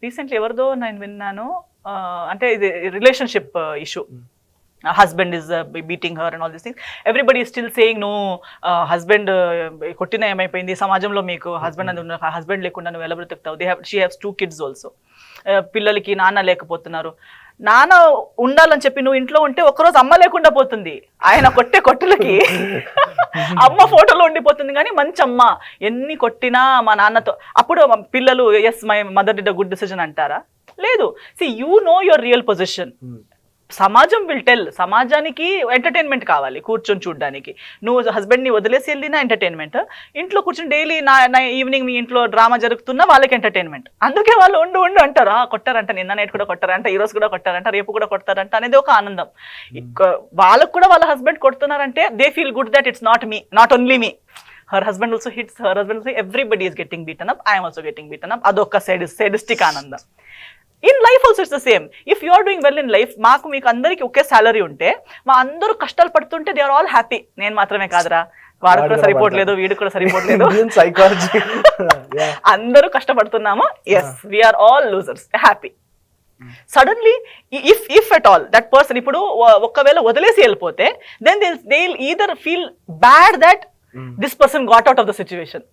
Recently ఎవరిదో నేను విన్నాను, అంటే ఇది relationship issue. Husband is beating her and all these things. Everybody is still saying no, husband కొట్టిన ఏమైపోయింది సమాజంలో, మీకు హస్బెండ్ అది ఉన్న హస్బెండ్ లేకుండా నువ్వు ఎలా బ్రతుకుతావు. She has 2 kids also. పిల్లలకి నాన్న లేకపోతున్నారు. నాన్న ఉండాలని చెప్పి నువ్వు ఇంట్లో ఉంటే ఒక్కరోజు అమ్మ లేకుండా పోతుంది. ఆయన కొట్టే కొట్టులకి అమ్మ ఫోటోలో ఉండిపోతుంది, కానీ మంచి అమ్మ ఎన్ని కొట్టినా మా నాన్నతో. అప్పుడు పిల్లలు yes my mother did a good decision అంటారా? లేదు. See you know your real position. సమాజం విల్ టెల్. సమాజానికి ఎంటర్టైన్మెంట్ కావాలి కూర్చొని చూడడానికి. నువ్వు హస్బెండ్ని వదిలేసి వెళ్ళినా ఎంటర్టైన్మెంట్, ఇంట్లో కూర్చొని డైలీ నా ఈవినింగ్ మీ ఇంట్లో డ్రామా జరుగుతున్నా వాళ్ళకి ఎంటర్టైన్మెంట్. అందుకే వాళ్ళు ఉండు అంటారు, కొట్టారంట, నిన్న నైట్ కూడా కొట్టారంట, ఈ రోజు కూడా కొట్టారంట, రేపు కూడా కొడతారంట అనేది ఒక ఆనందం. వాళ్ళకు కూడా వాళ్ళ హస్బెండ్ కొడుతున్నారంటే they feel good that it's not only me. Her husband also hits, her husband also, everybody is getting beaten up, I am also getting beaten up. అదొక sadistic ఆనందం. In life also it's the same. If you are doing well in life, మీకు అందరికి ఒకే salary ఉంటే, మా అందరూ కష్టాలు పడుతుంటే they are all happy. నేను మాత్రమే కాదురా, వాడు కూడా సరిపోవట్లేదు, వీడు కూడా సరిపోవట్లేదు, అందరూ కష్టపడుతున్నాము, yes we're all losers, happy. Suddenly if at all that person ఇప్పుడు ఒకవేళ వదిలేసి వెళ్ళిపోతే, then they will either feel bad that this person got out of the situation.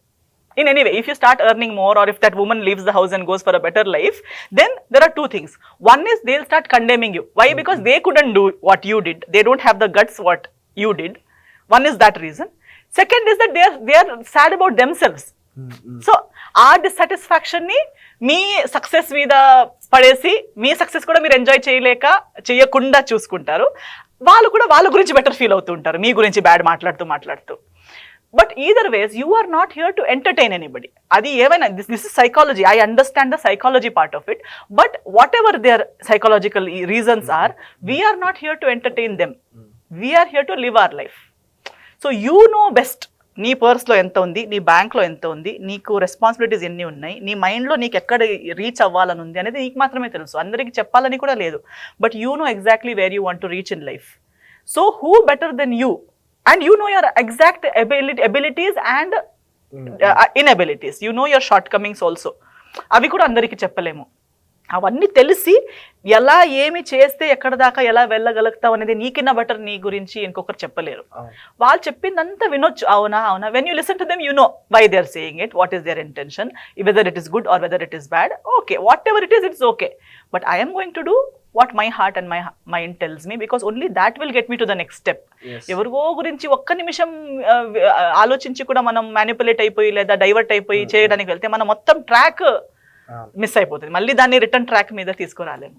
In any way, if you start earning more, or if that woman leaves the house and goes for a better life, then there are 2 things. One is they'll start condemning you. Why? Because they couldn't do what you did. They don't have the guts what you did. One is that reason. Second is that they are sad about themselves. So our dissatisfaction ni me success మీద పడేసి, మీ success కూడా మీరు enjoy చేయకుండా చూసుకుంటారు. వాళ్ళు కూడా వాళ్ళ గురించి బెటర్ ఫీల్ అవుతూ ఉంటారు, మీ గురించి బ్యాడ్ మాట్లాడుతూ. But either ways, you are not here to entertain anybody. Adi evana, this is psychology. I understand the psychology part of it. But whatever their psychological reasons are, we are not here to entertain them. We are here to live our life. So you know best. నీ పర్స్లో ఎంత ఉంది, నీ బ్యాంక్లో ఎంత ఉంది, నీకు responsibilities ఎన్ని ఉన్నాయి, నీ మైండ్లో నీకు ఎక్కడ రీచ్ అవ్వాలని ఉంది అనేది నీకు మాత్రమే తెలుసు. అందరికీ చెప్పాలని కూడా లేదు. But you know exactly where you want to reach in life. So who better than you? And you know your exact abilities and inabilities. You know your shortcomings also. అవి కూడా అందరికీ చెప్పలేము. అవన్నీ తెలిసి ఎలా ఏమి చేస్తే ఎక్కడ దాకా ఎలా వెళ్ళగలుగుతావు అనేది నీకన్నా బెటర్ నీ గురించి ఇంకొకరు చెప్పలేరు. వాళ్ళు చెప్పిందంతా వినొచ్చు, అవునా. When you listen to them, you know why they are saying it, what is their intention, whether it is good or whether it is bad. Okay, whatever it is, it's okay. But I am going to do what my heart and my mind tells me, because only that will get me to the next step. ఎవరిగో గురించి ఒక్క నిమిషం ఆలోచించి కూడా మనం manipulate అయిపోయి లేదా divert అయిపోయి చేయడానికి వెళ్తే మనం మొత్తం ట్రాక్ మిస్ అయిపోతుంది. మళ్ళీ దాన్ని రిటర్న్ ట్రాక్ మీద తీసుకురాలేము.